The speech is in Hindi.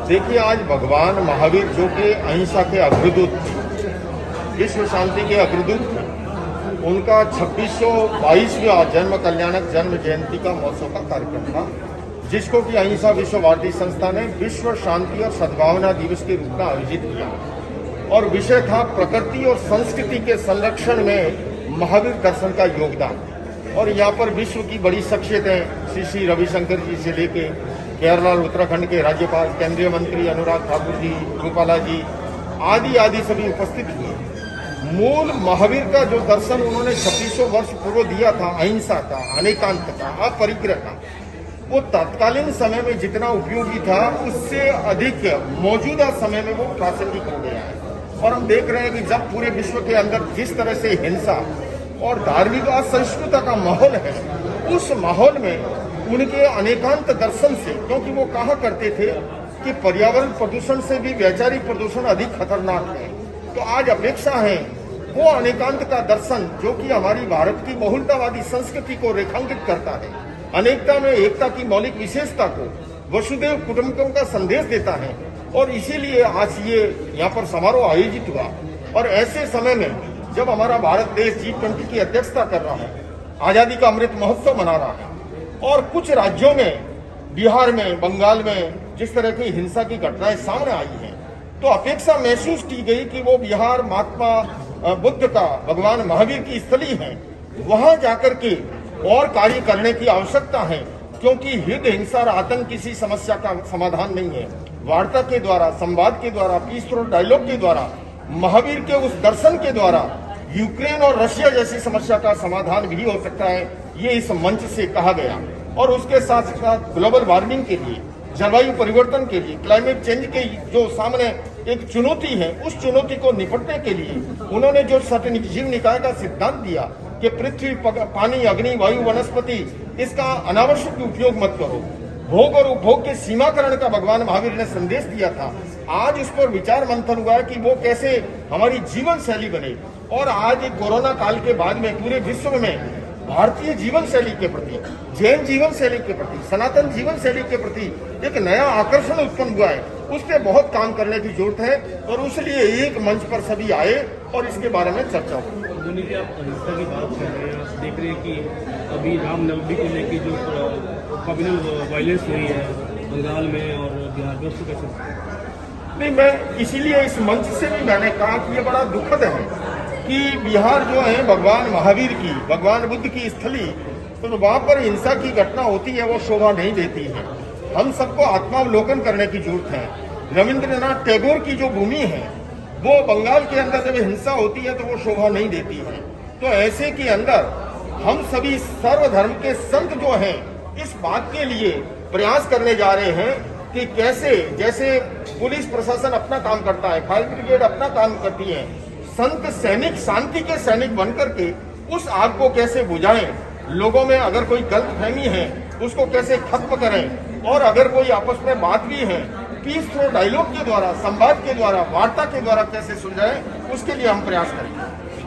देखिए, आज भगवान महावीर जो कि अहिंसा के अग्रदूत थे, विश्व शांति के अग्रदूत थे, उनका 2622वां जन्म कल्याणक जन्म जयंती का महोत्सव का कार्यक्रम था, जिसको कि अहिंसा विश्व भारती संस्था ने विश्व शांति और सद्भावना दिवस के रूप में आयोजित किया। और विषय था प्रकृति और संस्कृति के संरक्षण में महावीर दर्शन का योगदान। और यहाँ पर विश्व की बड़ी शख्सियतें श्री रविशंकर जी से लेके केरल और उत्तराखंड के राज्यपाल, केंद्रीय मंत्री अनुराग ठाकुर जी, रूपाला जी आदि सभी उपस्थित हुए। मूल महावीर का जो दर्शन उन्होंने 2600 वर्ष पूर्व दिया था, अहिंसा का, अनेकांत का, अपरिग्रह का, वो तत्कालीन समय में जितना उपयोगी था उससे अधिक मौजूदा समय में वो प्रासंगिक हो गया है। और हम देख रहे हैं कि जब पूरे विश्व के अंदर जिस तरह से हिंसा और धार्मिक असहिष्णुता का माहौल है, उस माहौल में उनके अनेकांत दर्शन से, क्योंकि वो कहा करते थे कि पर्यावरण प्रदूषण से भी वैचारिक प्रदूषण अधिक खतरनाक है, तो आज अपेक्षा है वो अनेकांत का दर्शन जो कि हमारी भारत की बहुलतावादी संस्कृति को रेखांकित करता है, अनेकता में एकता की मौलिक विशेषता को, वसुधैव कुटुंबकम का संदेश देता है। और इसीलिए आज ये यहाँ पर समारोह आयोजित हुआ। और ऐसे समय में जब हमारा भारत देश G20 की अध्यक्षता कर रहा है, आजादी का अमृत महोत्सव मना रहा है, और कुछ राज्यों में, बिहार में, बंगाल में जिस तरह की हिंसा की घटनाएं सामने आई हैं, तो अपेक्षा महसूस की गई कि वो बिहार महात्मा बुद्ध का, भगवान महावीर की स्थली है, वहां जाकर के और कार्य करने की आवश्यकता है। क्योंकि युद्ध, हिंसा और आतंक किसी समस्या का समाधान नहीं है। वार्ता के द्वारा, संवाद के द्वारा, पीसफुल डायलॉग के द्वारा, महावीर के उस दर्शन के द्वारा यूक्रेन और रशिया जैसी समस्या का समाधान भी हो सकता है, ये इस मंच से कहा गया। और उसके साथ साथ ग्लोबल वार्मिंग के लिए, जलवायु परिवर्तन के लिए, क्लाइमेट चेंज के जो सामने एक चुनौती है, उस चुनौती को निपटने के लिए उन्होंने जो जीव निकाय का सिद्धांत दिया कि पृथ्वी, पानी, अग्नि, वायु, वनस्पति, इसका अनावश्यक उपयोग मत करो, भोग और उपभोग के सीमाकरण का भगवान महावीर ने संदेश दिया था। आज उस पर विचार मंथन हुआ है कि वो कैसे हमारी जीवन शैली बने। और आज कोरोना काल के बाद में पूरे विश्व में भारतीय जीवन शैली के प्रति, जैन जीवन शैली के प्रति, सनातन जीवन शैली के प्रति एक नया आकर्षण उत्पन्न हुआ है। उस पर बहुत काम करने की जरूरत है और इसलिए एक मंच पर सभी आए और इसके बारे में चर्चा हुई। जी, आप अहिंसा की बात कर रहे हैं, आप देख रहे हैं कि अभी रामनवमी को लेकर जो कम्युनल वायलेंस हुई है बंगाल में और बिहार में, उसको कैसे? नहीं, मैं इसीलिए इस मंच से भी मैंने कहा कि ये बड़ा दुखद है कि बिहार जो है भगवान महावीर की, भगवान बुद्ध की स्थली, तो वहां पर हिंसा की घटना होती है, वो शोभा नहीं देती है। हम सबको आत्मावलोकन करने की जरूरत है। रविंद्रनाथ टैगोर की जो भूमि है, वो बंगाल के अंदर जब हिंसा होती है तो वो शोभा नहीं देती है। तो ऐसे के अंदर हम सभी सर्वधर्म के संत जो हैं, इस बात के लिए प्रयास करने जा रहे हैं कि कैसे, जैसे पुलिस प्रशासन अपना काम करता है, फायर ब्रिगेड अपना काम करती है, संत सैनिक शांति के सैनिक बनकर के उस आग को कैसे बुझाएं, लोगों में अगर कोई गलतफहमी है उसको कैसे खत्म करें, और अगर कोई आपस में बात भी है, पीसफुल डायलॉग के द्वारा, संवाद के द्वारा, वार्ता के द्वारा कैसे सुलझाएं, उसके लिए हम प्रयास करेंगे।